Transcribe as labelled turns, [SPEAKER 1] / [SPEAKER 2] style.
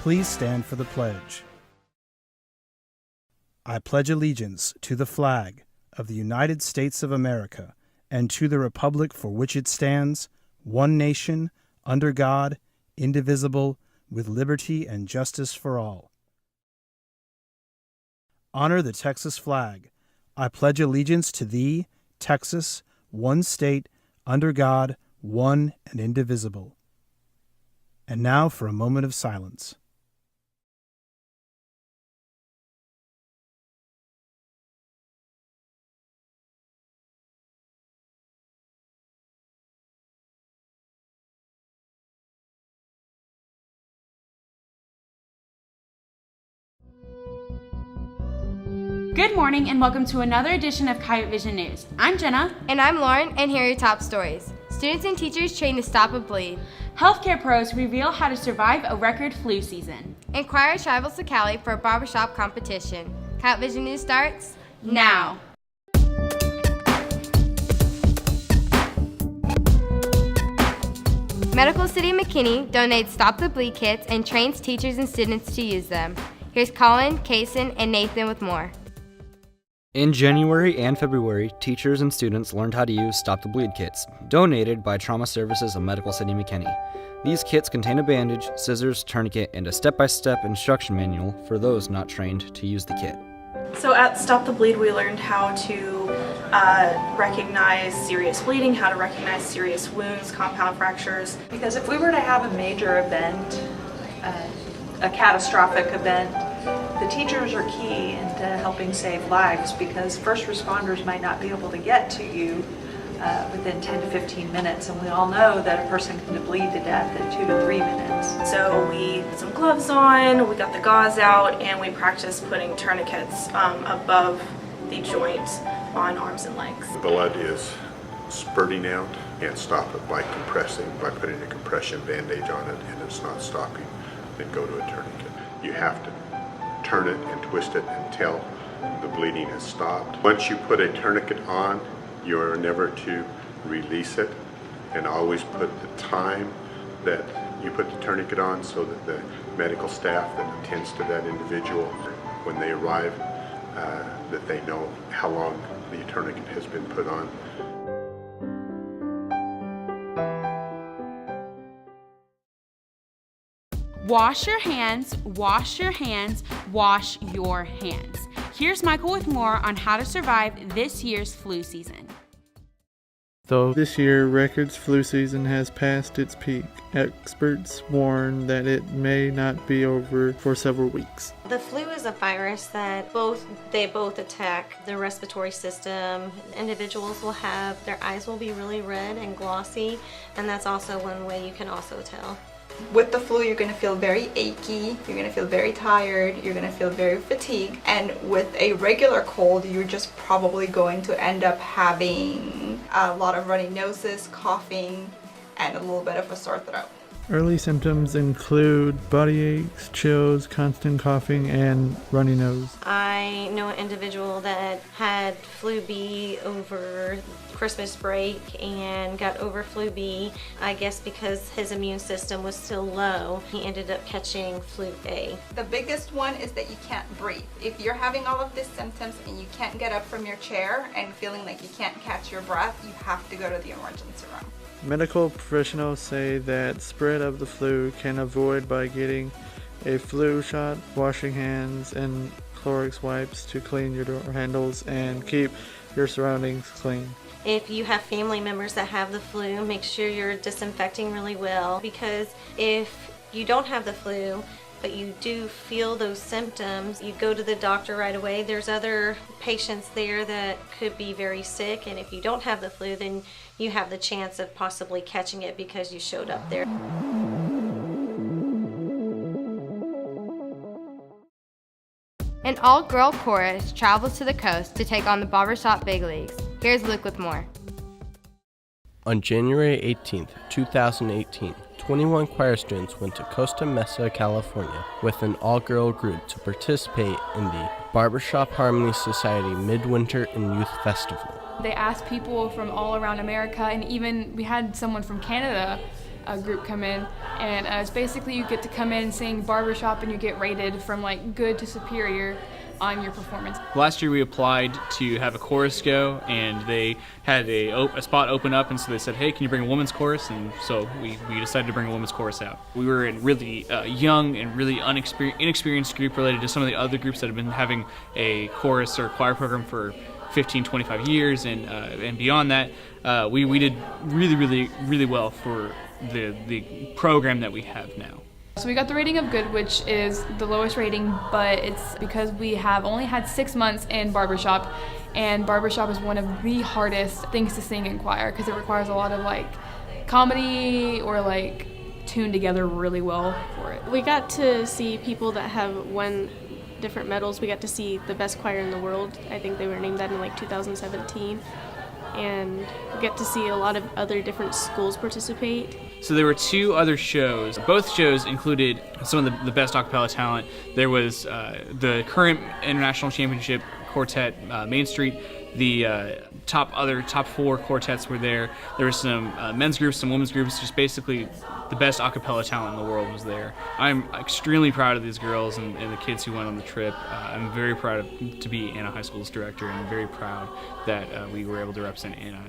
[SPEAKER 1] Please stand for the pledge. I pledge allegiance to the flag of the United States of America and to the republic for which it stands, one nation, under God, indivisible, with liberty and justice for all. Honor the Texas flag. I pledge allegiance to thee, Texas, one state, under God, one and indivisible. And now for a moment of silence.
[SPEAKER 2] Good morning and welcome to another edition of Coyote Vision News. I'm Jenna.
[SPEAKER 3] And I'm Lauren, and here are your top stories. Students and teachers train to stop a bleed.
[SPEAKER 2] Healthcare pros reveal how to survive a record flu season.
[SPEAKER 3] And choir travels to Cali for a barbershop competition. Coyote Vision News starts
[SPEAKER 2] now.
[SPEAKER 3] Medical City McKinney donates Stop the Bleed kits and trains teachers and students to use them. Here's Colin, Kaysen, and Nathan with more.
[SPEAKER 4] In January and February, teachers and students learned how to use Stop the Bleed kits, donated by Trauma Services of Medical City McKinney. These kits contain a bandage, scissors, tourniquet, and a step-by-step instruction manual for those not trained to use the kit.
[SPEAKER 5] So at Stop the Bleed, we learned how to recognize serious bleeding, how to recognize serious wounds, compound fractures.
[SPEAKER 6] Because if we were to have a major event, a catastrophic event, the teachers are key into helping save lives because first responders might not be able to get to you within 10 to 15 minutes, and we all know that a person can bleed to death in 2 to 3 minutes.
[SPEAKER 5] So we put some gloves on, we got the gauze out, and we practiced putting tourniquets above the joint on arms and legs.
[SPEAKER 7] The blood is spurting out, and stop it by compressing, by putting a compression bandage on it, and it's not stopping, then go to a tourniquet. You have to turn it and twist it until the bleeding has stopped. Once you put a tourniquet on, you're never to release it, and always put the time that you put the tourniquet on so that the medical staff that attends to that individual, when they arrive, that they know how long the tourniquet has been put on.
[SPEAKER 2] Wash your hands, wash your hands, wash your hands. Here's Michael with more on how to survive this year's flu season.
[SPEAKER 8] Though this year record's flu season has passed its peak, experts warn that it may not be over for several weeks.
[SPEAKER 9] The flu is a virus that both attack the respiratory system. Individuals will have, their eyes will be really red and glossy, and that's also one way you can also tell.
[SPEAKER 10] With the flu, you're going to feel very achy, you're going to feel very tired, you're going to feel very fatigued, and with a regular cold, you're just probably going to end up having a lot of runny noses, coughing, and a little bit of a sore throat.
[SPEAKER 8] Early symptoms include body aches, chills, constant coughing, and runny nose.
[SPEAKER 9] I know an individual that had flu B over Christmas break and got over flu B, I guess because his immune system was still low. He ended up catching flu A.
[SPEAKER 10] The biggest one is that you can't breathe. If you're having all of these symptoms and you can't get up from your chair and feeling like you can't catch your breath, you have to go to the emergency room.
[SPEAKER 8] Medical professionals say that spread of the flu can avoid by getting a flu shot, washing hands, and Clorox wipes to clean your door handles and keep your surroundings clean.
[SPEAKER 9] If you have family members that have the flu, make sure you're disinfecting really well, because if you don't have the flu but you do feel those symptoms, you go to the doctor right away. There's other patients there that could be very sick, and if you don't have the flu, then you have the chance of possibly catching it because you showed up there.
[SPEAKER 3] An all-girl chorus travels to the coast to take on the barbershop big leagues. Here's Luke with more.
[SPEAKER 11] On January 18th, 2018, 21 choir students went to Costa Mesa, California with an all-girl group to participate in the Barbershop Harmony Society Midwinter and Youth Festival.
[SPEAKER 12] They asked people from all around America, and even we had someone from Canada group come in, and it's basically you get to come in, sing barbershop, and you get rated from like good to superior on your performance.
[SPEAKER 13] Last year we applied to have a chorus go, and they had a spot open up, and so they said, hey, can you bring a women's chorus? And so we decided to bring a women's chorus out. We were a really young and really inexperienced group related to some of the other groups that have been having a chorus or choir program for 15, 25 years and beyond that. We did really well for the program that we have now.
[SPEAKER 12] So we got the rating of good, which is the lowest rating, but it's because we have only had 6 months in barbershop, and barbershop is one of the hardest things to sing in choir because it requires a lot of like comedy or like tuned together really well for it.
[SPEAKER 14] We got to see people that have won different medals. We got to see the best choir in the world. I think they were named that in like 2017. And we get to see a lot of other different schools participate.
[SPEAKER 13] So there were 2 other shows. Both shows included some of the best a cappella talent. There was the current international championship quartet, Main Street. The top 4 quartets were there. There were some men's groups, some women's groups, just basically the best a cappella talent in the world was there. I'm extremely proud of these girls and the kids who went on the trip. I'm very proud to be Anna High School's director, and very proud that we were able to represent Anna.